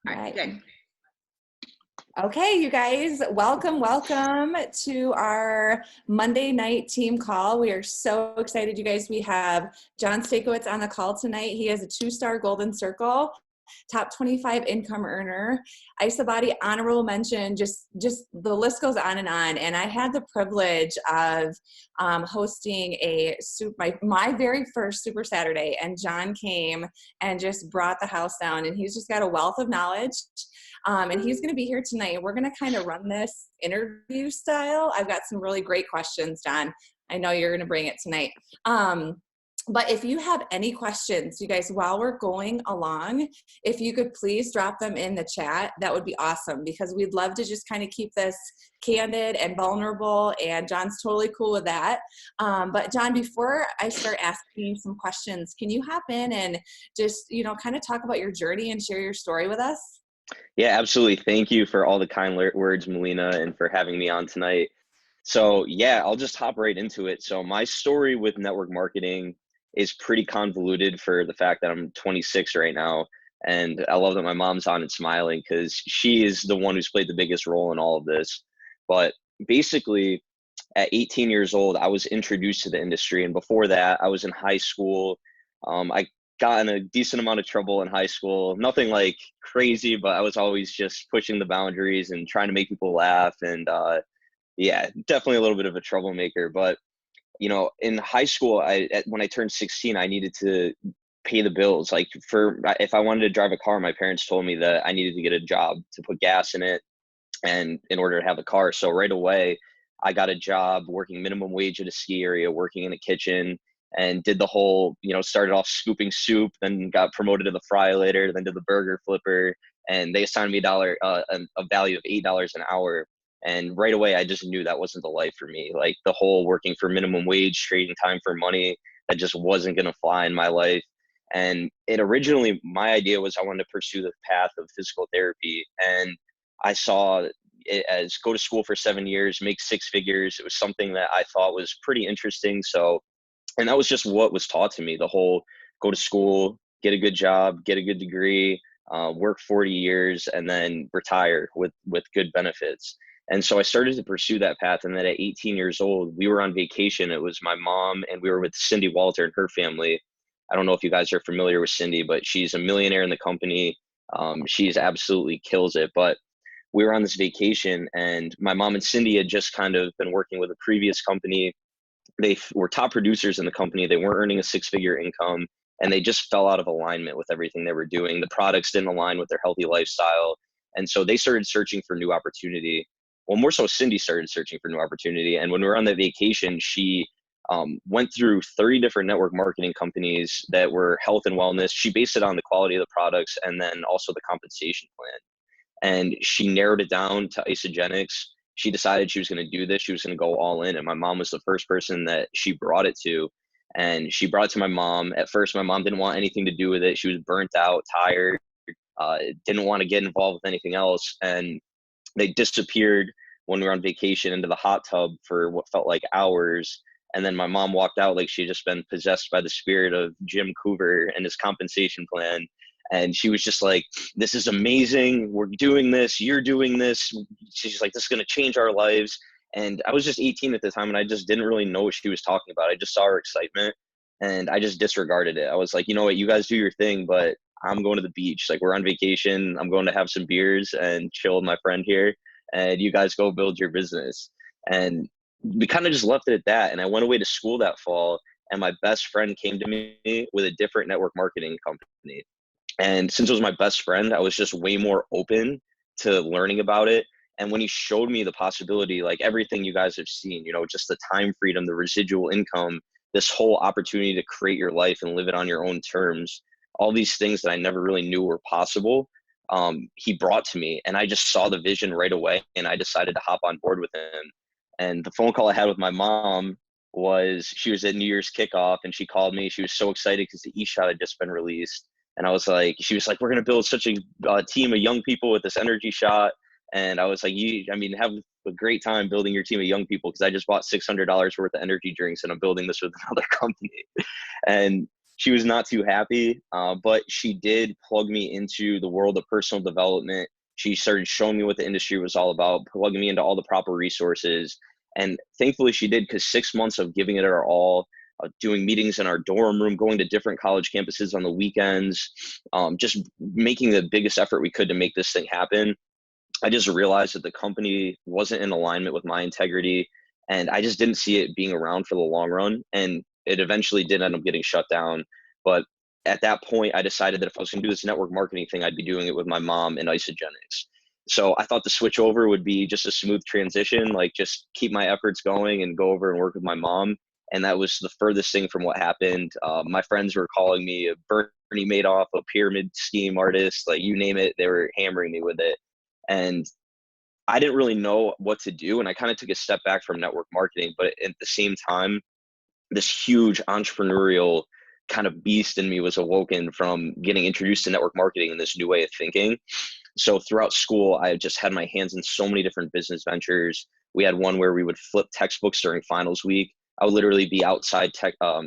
All All right, right. good. Okay, you guys, welcome to our Monday night team call. We are so excited, you guys. We have John Stankiewicz on the call tonight. He has a 2-star Golden Circle, top 25 income earner, Isabody honorable mention, just the list goes on. And I had the privilege of hosting my very first Super Saturday, and John came and just brought the house down, and he's just got a wealth of knowledge. And he's going to be here tonight. We're going to kind of run this interview style. I've got some really great questions, John. I know you're going to bring it tonight. But if you have any questions, you guys, while we're going along, if you could please drop them in the chat, that would be awesome, because we'd love to just kind of keep this candid and vulnerable, and John's totally cool with that. But John, before I start asking you some questions, can you hop in and just, kind of talk about your journey and share your story with us? Yeah, absolutely. Thank you for all the kind words, Melina, and for having me on tonight. So yeah, I'll just hop right into it. So my story with network marketing is pretty convoluted for the fact that I'm 26 right now. And I love that my mom's on and smiling because she is the one who's played the biggest role in all of this. But basically, at 18 years old, I was introduced to the industry. And before that, I was in high school. I got in a decent amount of trouble in high school. Nothing like crazy, but I was always just pushing the boundaries and trying to make people laugh. And yeah, definitely a little bit of a troublemaker. But in high school, when I turned 16, I needed to pay the bills. Like if I wanted to drive a car, my parents told me that I needed to get a job to put gas in it, and in order to have a car. So right away, I got a job working minimum wage at a ski area, working in a kitchen, and did the whole, started off scooping soup, then got promoted to the fry later, then to the burger flipper, and they assigned me a value of $8 an hour. And right away, I just knew that wasn't the life for me. Like the whole working for minimum wage, trading time for money, that just wasn't going to fly in my life. And my idea was I wanted to pursue the path of physical therapy. And I saw it as go to school for 7 years, make 6 figures. It was something that I thought was pretty interesting. So, and that was just what was taught to me, the whole go to school, get a good job, get a good degree, work 40 years, and then retire with good benefits. And so I started to pursue that path. And then at 18 years old, we were on vacation. It was my mom, and we were with Cindy Walter and her family. I don't know if you guys are familiar with Cindy, but she's a millionaire in the company. She's absolutely kills it. But we were on this vacation, and my mom and Cindy had just kind of been working with a previous company. They were top producers in the company. They weren't earning a 6-figure income, and they just fell out of alignment with everything they were doing. The products didn't align with their healthy lifestyle. And so they started searching for new opportunity. Well, more so, Cindy started searching for new opportunity. And when we were on that vacation, she went through 30 different network marketing companies that were health and wellness. She based it on the quality of the products and then also the compensation plan. And she narrowed it down to Isogenics. She decided she was going to do this. She was going to go all in. And my mom was the first person that she brought it to. And she brought it to my mom. At first, my mom didn't want anything to do with it. She was burnt out, tired, didn't want to get involved with anything else. And they disappeared when we were on vacation into the hot tub for what felt like hours. And then my mom walked out like she had just been possessed by the spirit of Jim Coover and his compensation plan. And she was just like, this is amazing. We're doing this. You're doing this. She's like, this is going to change our lives. And I was just 18 at the time, and I just didn't really know what she was talking about. I just saw her excitement, and I just disregarded it. I was like, you know what, you guys do your thing, but I'm going to the beach. Like, we're on vacation. I'm going to have some beers and chill with my friend here, and you guys go build your business. And we kind of just left it at that. And I went away to school that fall, and my best friend came to me with a different network marketing company. And since it was my best friend, I was just way more open to learning about it. And when he showed me the possibility, like everything you guys have seen, just the time freedom, the residual income, this whole opportunity to create your life and live it on your own terms, all these things that I never really knew were possible, he brought to me. And I just saw the vision right away, and I decided to hop on board with him. And the phone call I had with my mom she was at New Year's kickoff, and she called me. She was so excited because the eShot had just been released. And she was like, we're going to build such a team of young people with this energy shot. And I was like, have a great time building your team of young people, because I just bought $600 worth of energy drinks, and I'm building this with another company. And she was not too happy, but she did plug me into the world of personal development. She started showing me what the industry was all about, plugging me into all the proper resources. And thankfully she did, because 6 months of giving it our all, doing meetings in our dorm room, going to different college campuses on the weekends, just making the biggest effort we could to make this thing happen. I just realized that the company wasn't in alignment with my integrity, and I just didn't see it being around for the long run. And it eventually did end up getting shut down. But at that point, I decided that if I was going to do this network marketing thing, I'd be doing it with my mom and Isogenics. So I thought the switch over would be just a smooth transition, like just keep my efforts going and go over and work with my mom. And that was the furthest thing from what happened. My friends were calling me a Bernie Madoff, a pyramid scheme artist, like you name it, they were hammering me with it. And I didn't really know what to do. And I kind of took a step back from network marketing, but at the same time, this huge entrepreneurial kind of beast in me was awoken from getting introduced to network marketing and this new way of thinking. So throughout school, I just had my hands in so many different business ventures. We had one where we would flip textbooks during finals week. I would literally be outside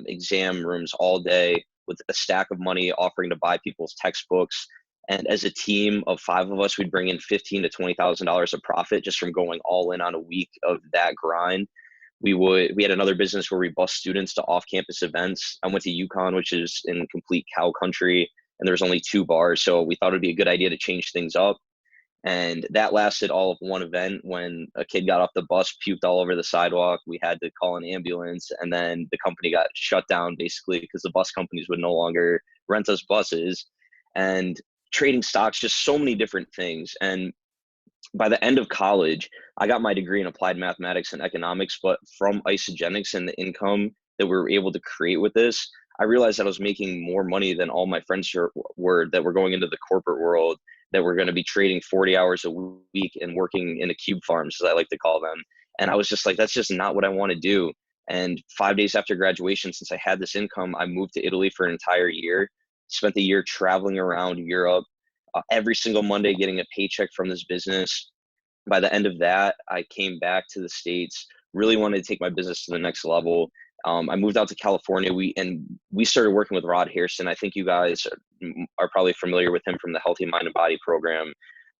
exam rooms all day with a stack of money offering to buy people's textbooks. And as a team of 5 of us, we'd bring in $15,000 to $20,000 of profit just from going all in on a week of that grind. We had another business where we bus students to off-campus events. I went to UConn, which is in complete cow country, and there was only 2 bars. So we thought it'd be a good idea to change things up. And that lasted all of one event. When a kid got off the bus, puked all over the sidewalk, we had to call an ambulance, and then the company got shut down basically because the bus companies would no longer rent us buses. And trading stocks, just so many different things. And by the end of college, I got my degree in applied mathematics and economics, but from Isogenics and the income that we were able to create with this, I realized that I was making more money than all my friends were that were going into the corporate world, that were going to be trading 40 hours a week and working in the cube farms, as I like to call them. And I was just like, that's just not what I want to do. And 5 days after graduation, since I had this income, I moved to Italy for an entire year, spent the year traveling around Europe, every single Monday getting a paycheck from this business. By the end of that, I came back to the States, really wanted to take my business to the next level. I moved out to California. We started working with Rod Hairston. I think you guys are probably familiar with him from the Healthy Mind and Body program,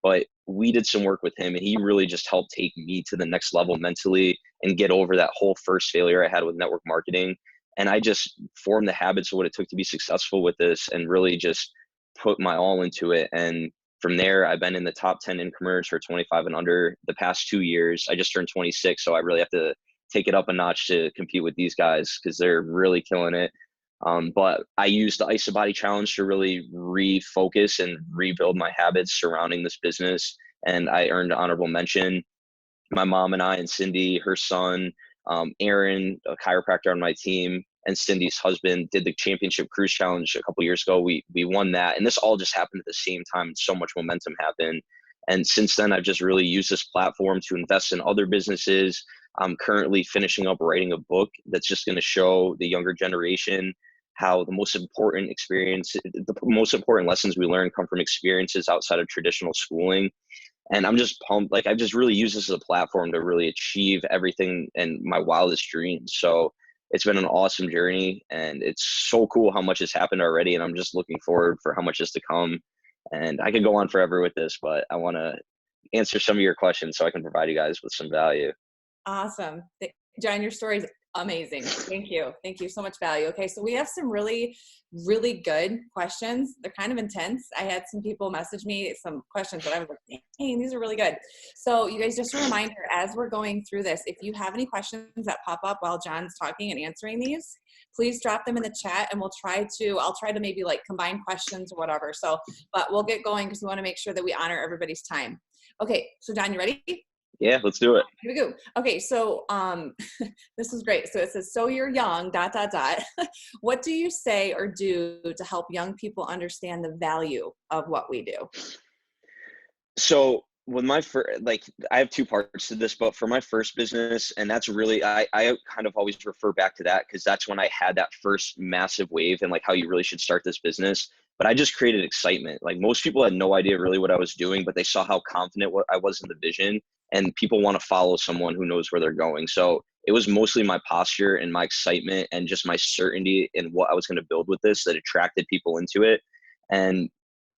but we did some work with him, and he really just helped take me to the next level mentally and get over that whole first failure I had with network marketing. And I just formed the habits of what it took to be successful with this and really just put my all into it. And from there, I've been in the top 10 incomers for 25 and under the past 2 years. I just turned 26, so I really have to take it up a notch to compete with these guys because they're really killing it. But I used the IsoBody Challenge to really refocus and rebuild my habits surrounding this business. And I earned honorable mention. My mom and I and Cindy, her son, Aaron, a chiropractor on my team, and Cindy's husband did the championship cruise challenge a couple years ago. We won that. And this all just happened at the same time. So much momentum happened. And since then, I've just really used this platform to invest in other businesses. I'm currently finishing up writing a book that's just going to show the younger generation how the most important lessons we learn come from experiences outside of traditional schooling. And I'm just pumped. Like, I've just really used this as a platform to really achieve everything and my wildest dreams. So it's been an awesome journey, and it's so cool how much has happened already. And I'm just looking forward for how much is to come. And I could go on forever with this, but I want to answer some of your questions so I can provide you guys with some value. Awesome. John, your story is amazing. Thank you. Thank you. So much value. Okay. So we have some really, really good questions. They're kind of intense. I had some people message me some questions that I was like, hey, these are really good. So you guys, just a reminder, as we're going through this, if you have any questions that pop up while John's talking and answering these, please drop them in the chat, and I'll try to maybe like combine questions or whatever. So, but we'll get going because we want to make sure that we honor everybody's time. Okay. So John, you ready? Yeah, let's do it. Here we go. Okay, so this is great. So it says, so you're young, ... What do you say or do to help young people understand the value of what we do? So with my first, I have 2 parts to this, but for my first business, and that's really, I kind of always refer back to that because that's when I had that first massive wave and like how you really should start this business. But I just created excitement. Like, most people had no idea really what I was doing, but they saw how confident I was in the vision, and people want to follow someone who knows where they're going. So it was mostly my posture and my excitement and just my certainty in what I was going to build with this that attracted people into it. And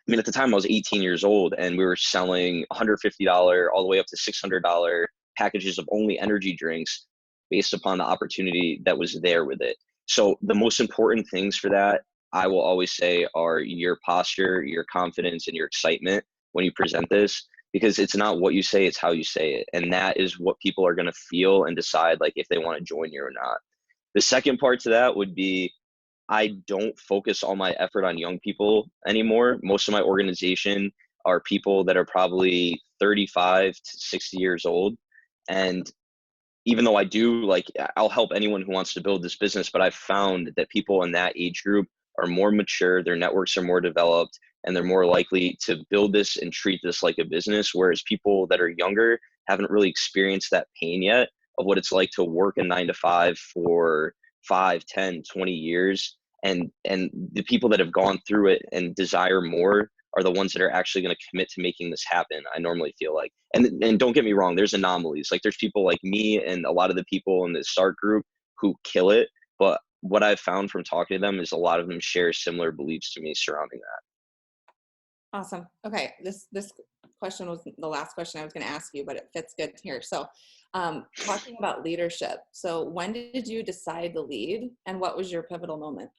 I mean, at the time I was 18 years old and we were selling $150 all the way up to $600 packages of only energy drinks based upon the opportunity that was there with it. So the most important things for that, I will always say, are your posture, your confidence, and your excitement when you present this, because it's not what you say, it's how you say it. And that is what people are going to feel and decide like if they want to join you or not. The second part to that would be, I don't focus all my effort on young people anymore. Most of my organization are people that are probably 35 to 60 years old. And even though I do, like, I'll help anyone who wants to build this business, but I've found that people in that age group are more mature, their networks are more developed, and they're more likely to build this and treat this like a business. Whereas people that are younger haven't really experienced that pain yet of what it's like to work a 9 to 5 for 5, 10, 20 years. And the people that have gone through it and desire more are the ones that are actually going to commit to making this happen. I normally feel like, and don't get me wrong, there's anomalies. Like there's people like me and a lot of the people in the start group who kill it. But what I've found from talking to them is a lot of them share similar beliefs to me surrounding that. Awesome. Okay. This question was the last question I was going to ask you, but it fits good here. So talking about leadership. So when did you decide to lead and what was your pivotal moment?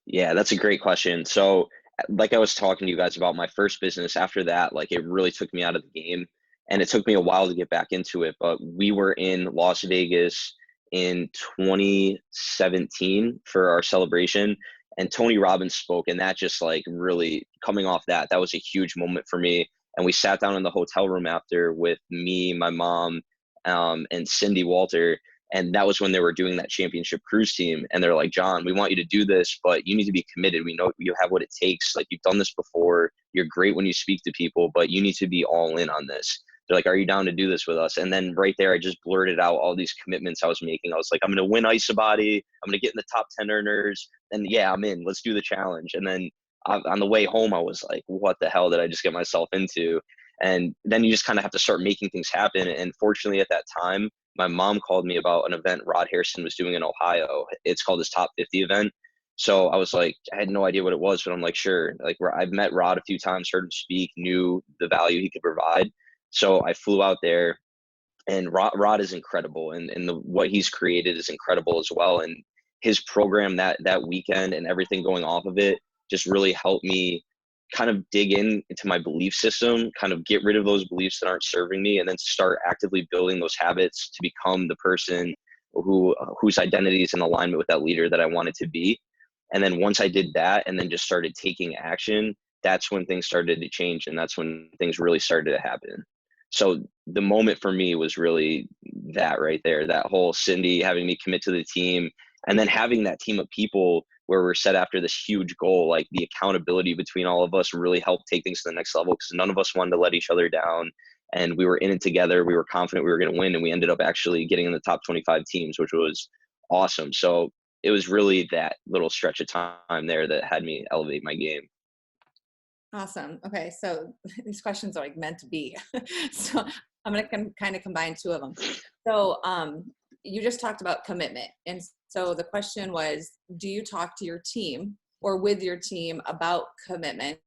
Yeah, that's a great question. So, like I was talking to you guys about my first business, after that, like it really took me out of the game and it took me a while to get back into it. But we were in Las Vegas in 2017 for our celebration, and Tony Robbins spoke, and that just like really coming off that, that was a huge moment for me. And we sat down in the hotel room after with me, my mom, and Cindy Walter, and that was when they were doing that championship cruise team. And they're like, John, we want you to do this, but you need to be committed. We know you have what it takes. Like you've done this before. You're great when you speak to people, but you need to be all in on this. They're like, are you down to do this with us? And then right there, I just blurted out all these commitments I was making. I was like, I'm going to win Isobody. I'm going to get in the top 10 earners. And yeah, I'm in. Let's do the challenge. And then on the way home, I was like, what the hell did I just get myself into? And then you just kind of have to start making things happen. And fortunately at that time, my mom called me about an event Rod Harrison was doing in Ohio. It's called his Top 50 event. So I was like, I had no idea what it was, but I'm like, sure. Like I've met Rod a few times, heard him speak, knew the value he could provide. So I flew out there, and Rod is incredible. And what he's created is incredible as well. And his program that weekend and everything going off of it just really helped me kind of dig into my belief system, kind of get rid of those beliefs that aren't serving me, and then start actively building those habits to become the person whose identity is in alignment with that leader that I wanted to be. And then once I did that and then just started taking action, that's when things started to change, and that's when things really started to happen. So the moment for me was really that right there, that whole Cindy having me commit to the team, and then having that team of people where we're set after this huge goal. Like the accountability between all of us really helped take things to the next level, because none of us wanted to let each other down, and we were in it together. We were confident we were going to win, and we ended up actually getting in the top 25 teams, which was awesome. So it was really that little stretch of time there that had me elevate my game. Awesome. Okay. So these questions are like meant to be. So I'm going to kind of combine two of them. So you just talked about commitment. And so the question was, do you talk to your team or with your team about commitment?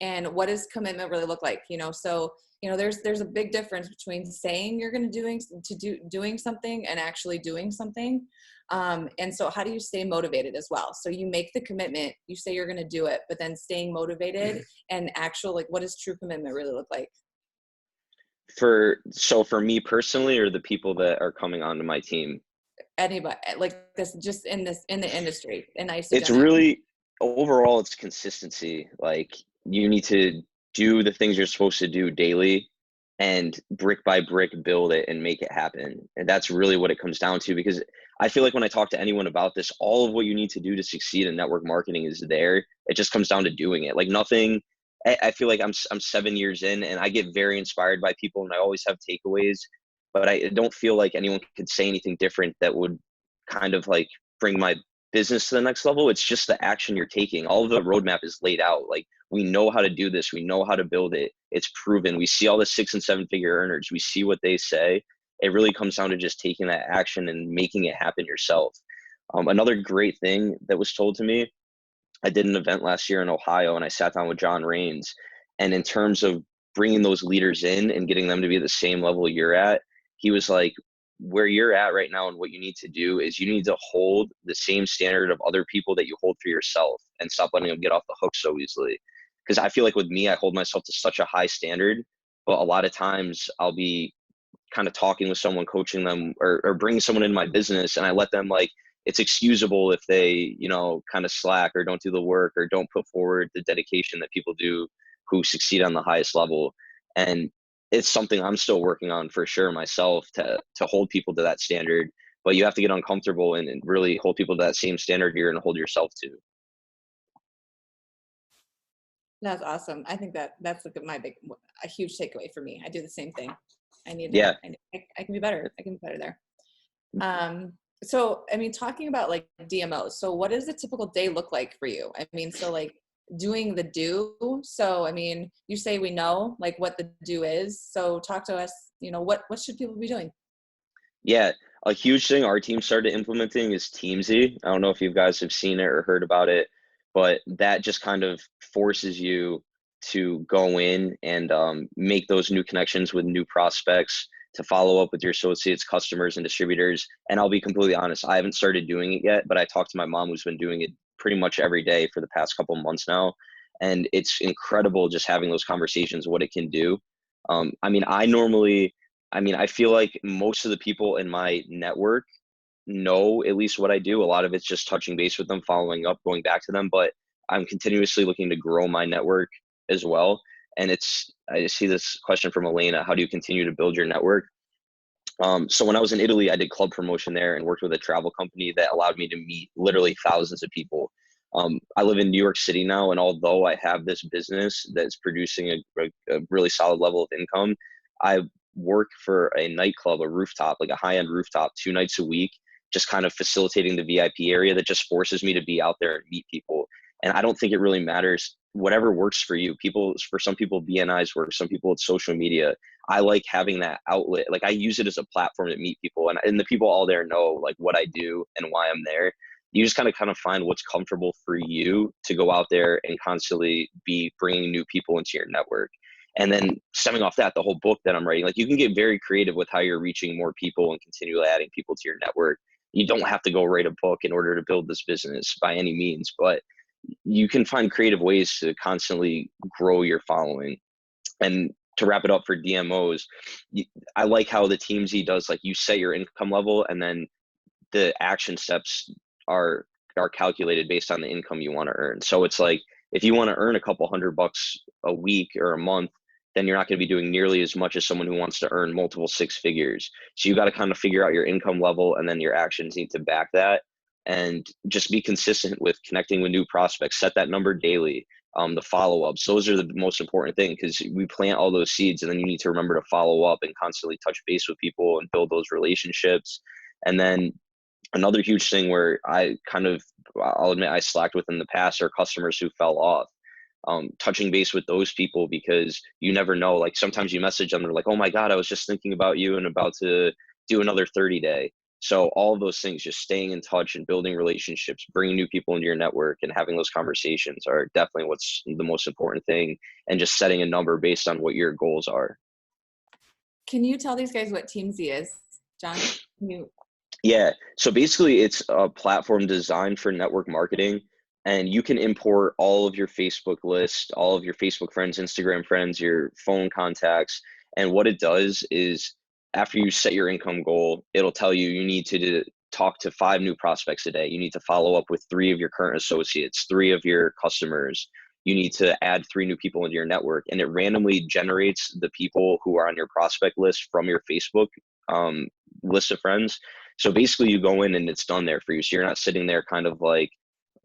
And what does commitment really look like? So, there's a big difference between saying you're going to doing something and actually doing something. And so how do you stay motivated as well? So you make the commitment, you say you're going to do it, but then staying motivated and like, what does true commitment really look like? For me personally, or the people that are coming onto my team? Anybody like this, just in the industry, and It's really, overall, it's consistency. Like you need to do the things you're supposed to do daily, and brick by brick build it and make it happen. And that's really what it comes down to, because I feel like when I talk to anyone about this, all of what you need to do to succeed in network marketing is there. It just comes down to doing it. Like nothing. I feel like I'm 7 years in, and I get very inspired by people, and I always have takeaways, but I don't feel like anyone could say anything different that would kind of like bring my business to the next level. It's just the action you're taking. All of the roadmap is laid out. Like we know how to do this. We know how to build it. It's proven. We see all the 6 and 7 figure earners. We see what they say. it really comes down to just taking that action and making it happen yourself. Another great thing that was told to me, I did an event last year in Ohio and I sat down with John Raines. And in terms of bringing those leaders in and getting them to be at the same level you're at, he was like, where you're at right now and what you need to do is you need to hold the same standard of other people that you hold for yourself and stop letting them get off the hook so easily. Because I feel like with me, I hold myself to such a high standard, but a lot of times I'll be kind of talking with someone, coaching them, or bringing someone in my business, and I let them, like, it's excusable if they, kind of slack or don't do the work or don't put forward the dedication that people do who succeed on the highest level. And it's something I'm still working on for sure myself, to hold people to that standard. But you have to get uncomfortable and really hold people to that same standard you're going to hold yourself to. That's awesome. I think that's like a huge takeaway for me. I do the same thing. I need to, Yeah. I can be better. I can be better there. So, I mean, talking about like DMOs, so what does a typical day look like for you? I mean, so like doing the do. So, I mean, you say we know like what the do is. So talk to us, what should people be doing? Yeah, a huge thing our team started implementing is Teamsy. I don't know if you guys have seen it or heard about it, but that just kind of forces you to go in and make those new connections with new prospects, to follow up with your associates, customers, and distributors. And I'll be completely honest, I haven't started doing it yet, but I talked to my mom, who's been doing it pretty much every day for the past couple of months now. And it's incredible just having those conversations, what it can do. I mean, I feel like most of the people in my network know at least what I do. A lot of it's just touching base with them, following up, going back to them, but I'm continuously looking to grow my network as well. And I see this question from Elena: how do you continue to build your network? So when I was in Italy, I did club promotion there and worked with a travel company that allowed me to meet literally thousands of people. I live in New York City now, and although I have this business that's producing a really solid level of income, I work for a nightclub, a rooftop, like a high-end rooftop, 2 nights a week, just kind of facilitating the VIP area that just forces me to be out there and meet people. And I don't think it really matters. Whatever works for you. For some people, BNIs work. Some people, it's social media. I like having that outlet. Like, I use it as a platform to meet people, and the people all there know like what I do and why I'm there. You just kind of find what's comfortable for you to go out there and constantly be bringing new people into your network. And then stemming off that, the whole book that I'm writing, like, you can get very creative with how you're reaching more people and continually adding people to your network. You don't have to go write a book in order to build this business by any means, but you can find creative ways to constantly grow your following. And to wrap it up for DMOs, I like how the Teamsy does, like, you set your income level and then the action steps are calculated based on the income you want to earn. So it's like, if you want to earn a couple $100 a week or a month, then you're not going to be doing nearly as much as someone who wants to earn multiple 6 figures. So you got to kind of figure out your income level, and then your actions need to back that, and just be consistent with connecting with new prospects. Set that number daily. The follow-ups, those are the most important thing, because we plant all those seeds and then you need to remember to follow up and constantly touch base with people and build those relationships. And then another huge thing where I'll admit I slacked with in the past are customers who fell off. Touching base with those people, because you never know. Like, sometimes you message them, they're like, oh my God, I was just thinking about you and about to do another 30-day. So all of those things, just staying in touch and building relationships, bringing new people into your network and having those conversations, are definitely what's the most important thing. And just setting a number based on what your goals are. Can you tell these guys what Teamsy is, John? Yeah. So basically, it's a platform designed for network marketing, and you can import all of your Facebook list, all of your Facebook friends, Instagram friends, your phone contacts. And what it does is, after you set your income goal, it'll tell you need to talk to 5 new prospects a day. You need to follow up with 3 of your current associates, 3 of your customers. You need to add 3 new people into your network, and it randomly generates the people who are on your prospect list from your Facebook list of friends. So basically, you go in and it's done there for you. So you're not sitting there kind of like,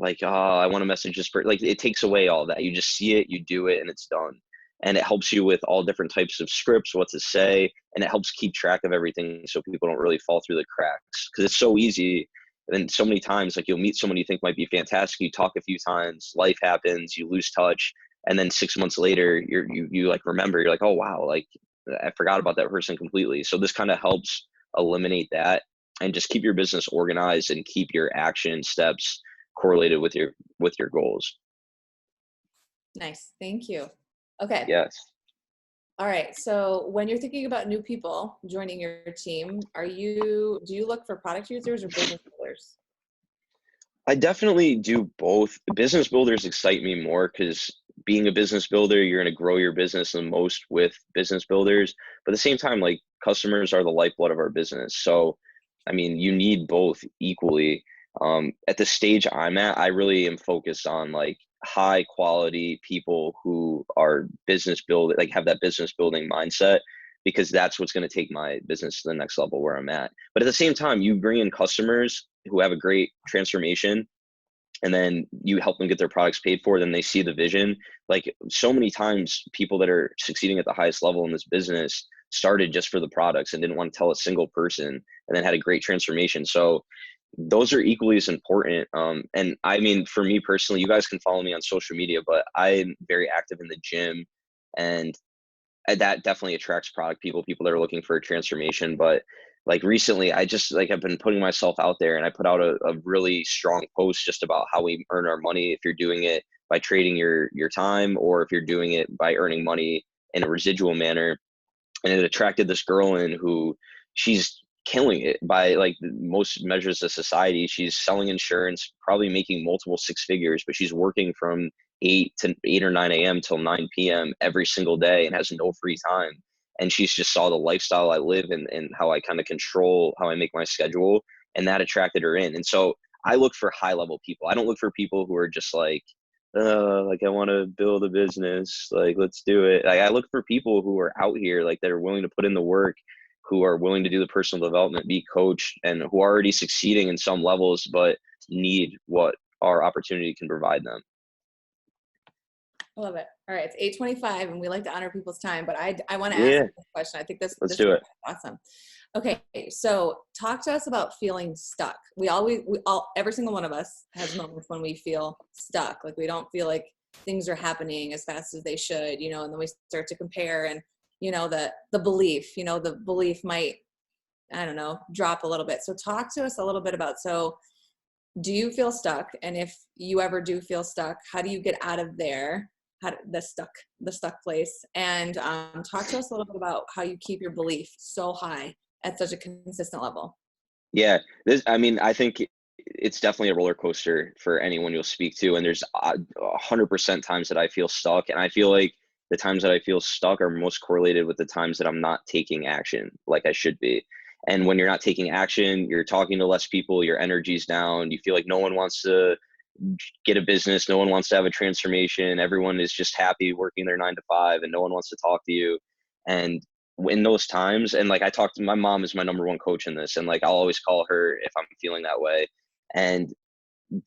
oh, I want to message this person. Like, it takes away all that. You just see it, you do it, and it's done. And it helps you with all different types of scripts, what to say, and it helps keep track of everything so people don't really fall through the cracks. Because it's so easy. And so many times, like, you'll meet someone you think might be fantastic, you talk a few times, life happens, you lose touch, and then 6 months later, you like remember, you're like, oh wow, like, I forgot about that person completely. So this kind of helps eliminate that and just keep your business organized and keep your action steps correlated with your goals. Nice. Thank you. Okay. Yes. All right. So when you're thinking about new people joining your team, do you look for product users or business builders? I definitely do both. Business builders excite me more because being a business builder, you're going to grow your business the most with business builders. But at the same time, like customers are the lifeblood of our business. So, I mean, you need both equally. At the stage I'm at, I really am focused on like high quality people who are business build, like have that business building mindset, because that's what's going to take my business to the next level where I'm at. But at the same time, you bring in customers who have a great transformation, and then you help them get their products paid for, then they see the vision. Like so many times people that are succeeding at the highest level in this business started just for the products and didn't want to tell a single person, and then had a great transformation. So those are equally as important. And I mean, for me personally, you guys can follow me on social media, but I'm very active in the gym, and that definitely attracts product people that are looking for a transformation. But like recently, I just like I've been putting myself out there, and I put out a really strong post just about how we earn our money. If you're doing it by trading your time, or if you're doing it by earning money in a residual manner. And it attracted this girl in who she's killing it by like most measures of society. She's selling insurance, probably making multiple six figures, but she's working from 8 or 9 a.m. till 9 p.m. every single day and has no free time. And she's just saw the lifestyle I live and how I kind of control how I make my schedule. And that attracted her in. And so I look for high level people. I don't look for people who are just like I want to build a business, like let's do it. Like I look for people who are out here, like that are willing to put in the work, who are willing to do the personal development, be coached, and who are already succeeding in some levels, but need what our opportunity can provide them. I love it. All right, it's 8:25, and we like to honor people's time, but I want to ask Yeah, you this question. I think let's this do is it. awesome. Okay, so talk to us about feeling stuck. We all, every single one of us has moments when we feel stuck, like we don't feel like things are happening as fast as they should, and then we start to compare, and the belief might, I don't know, drop a little bit. So talk to us a little bit about, so do you feel stuck? And if you ever do feel stuck, how do you get out of there? The stuck place? And talk to us a little bit about how you keep your belief so high at such a consistent level. Yeah, I think it's definitely a roller coaster for anyone you'll speak to. And there's 100% times that I feel stuck. And I feel like the times that I feel stuck are most correlated with the times that I'm not taking action like I should be. And when you're not taking action, you're talking to less people, your energy's down, you feel like no one wants to get a business, no one wants to have a transformation, everyone is just happy working their 9 to 5, and no one wants to talk to you. And in those times, and like I talked to my mom is my number one coach in this, and like I'll always call her if I'm feeling that way. And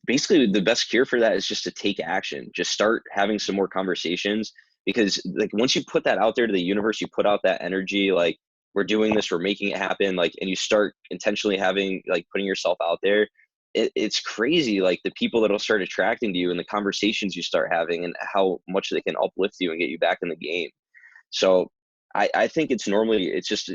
basically the best cure for that is just to take action, just start having some more conversations, because like once you put that out there to the universe, you put out that energy, like we're doing this, we're making it happen, like, and you start intentionally having, like, putting yourself out there, it's crazy, like the people that'll start attracting to you and the conversations you start having and how much they can uplift you and get you back in the game. So I think it's just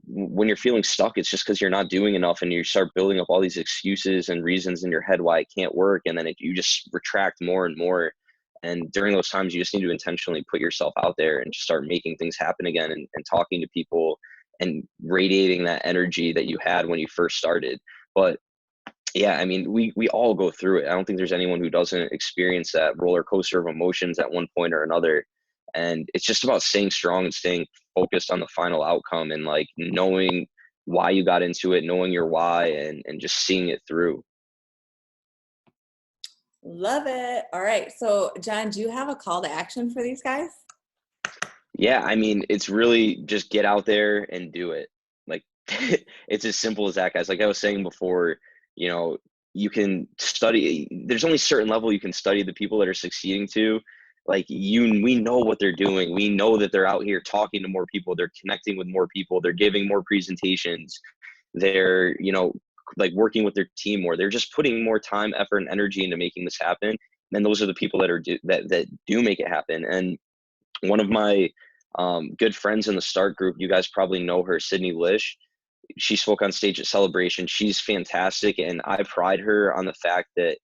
when you're feeling stuck, it's just because you're not doing enough, and you start building up all these excuses and reasons in your head why it can't work, and then you just retract more and more. And during those times, you just need to intentionally put yourself out there and just start making things happen again, and talking to people and radiating that energy that you had when you first started. But yeah, I mean, we all go through it. I don't think there's anyone who doesn't experience that roller coaster of emotions at one point or another. And it's just about staying strong and staying focused on the final outcome, and like knowing why you got into it, knowing your why, and just seeing it through. Love it. All right, so John, do you have a call to action for these guys? Yeah, I mean, it's really just get out there and do it. Like it's as simple as that, guys. Like I was saying before, you know, you can study, there's only a certain level you can study the people that are succeeding to. Like we know what they're doing. We know that they're out here talking to more people, they're connecting with more people, they're giving more presentations, they're, like working with their team more. They're just putting more time, effort, and energy into making this happen. And those are the people that do make it happen. And one of my good friends in the start group. You guys probably know her, Sydney Lish. She spoke on stage at Celebration. She's fantastic, and I pride her on the fact that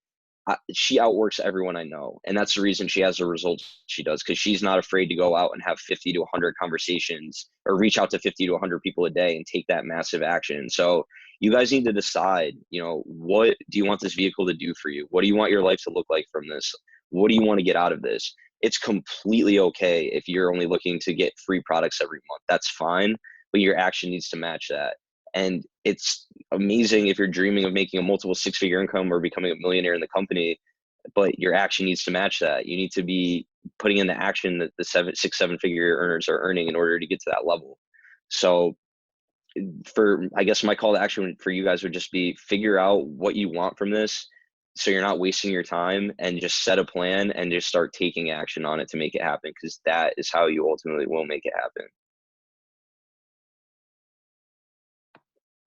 she outworks everyone I know, and that's the reason she has the results she does, because she's not afraid to go out and have 50 to 100 conversations or reach out to 50 to 100 people a day and take that massive action. So you guys need to decide, what do you want this vehicle to do for you? What do you want your life to look like from this? What do you want to get out of this? It's completely okay if you're only looking to get free products every month. That's fine, but your action needs to match that. And it's amazing if you're dreaming of making a multiple six-figure income or becoming a millionaire in the company, but your action needs to match that. You need to be putting in the action that the 6-7 figure earners are earning in order to get to that level. So I guess my call to action for you guys would just be figure out what you want from this, so you're not wasting your time, and just set a plan and just start taking action on it to make it happen, because that is how you ultimately will make it happen.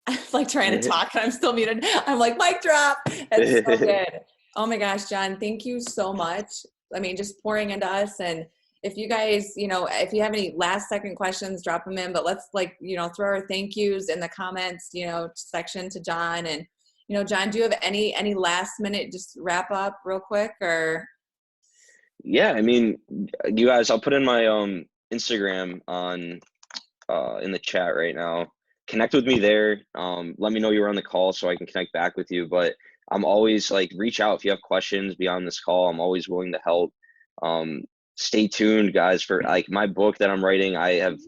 I'm like trying to talk and I'm still muted. I'm like, mic drop. That's so good. Oh my gosh, John, thank you so much. I mean, just pouring into us. And if you guys, if you have any last second questions, drop them in, but let's throw our thank yous in the comments, section to John. And, John, do you have any last minute, just wrap up real quick or? Yeah, I mean, you guys, I'll put in my Instagram on in the chat right now. Connect with me there. Let me know you're on the call so I can connect back with you. But I'm always reach out if you have questions beyond this call. I'm always willing to help. Stay tuned, guys, for my book that I'm writing. I have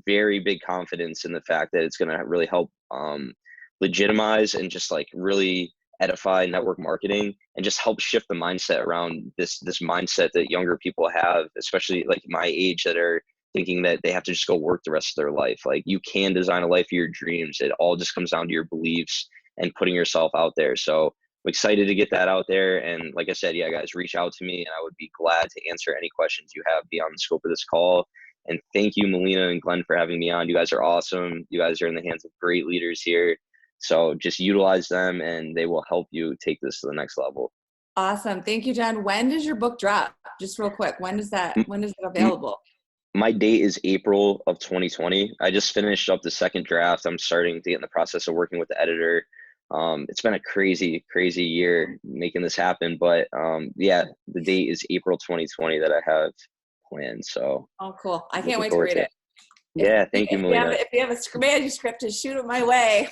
very big confidence in the fact that it's going to really help legitimize and just really edify network marketing, and just help shift the mindset around this mindset that younger people have, especially my age, that are thinking that they have to just go work the rest of their life. You can design a life of your dreams. It all just comes down to your beliefs and putting yourself out there. So I'm excited to get that out there. And like I said, yeah, guys, reach out to me and I would be glad to answer any questions you have beyond the scope of this call. And thank you, Melina and Glenn, for having me on. You guys are awesome. You guys are in the hands of great leaders here. So just utilize them and they will help you take this to the next level. Awesome. Thank you, John. When does your book drop? Just real quick. When is it available? My date is April of 2020. I just finished up the second draft. I'm starting to get in the process of working with the editor. It's been a crazy, crazy year making this happen. But yeah, the date is April 2020 that I have planned. So. Oh, cool. I can't wait to read it. Yeah, thank you, Melina. If you have a manuscript, to shoot it my way.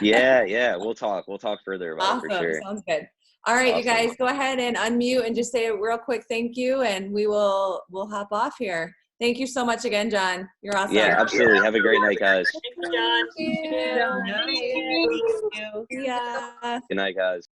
Yeah. We'll talk further about it for sure. Sounds good. All right, awesome. You guys, go ahead and unmute and just say a real quick thank you, and we'll hop off here. Thank you so much again, John. You're awesome. Yeah, absolutely. Have a great night, guys. Thank you, John. Thank you. Thank you. Yeah. Good night, guys.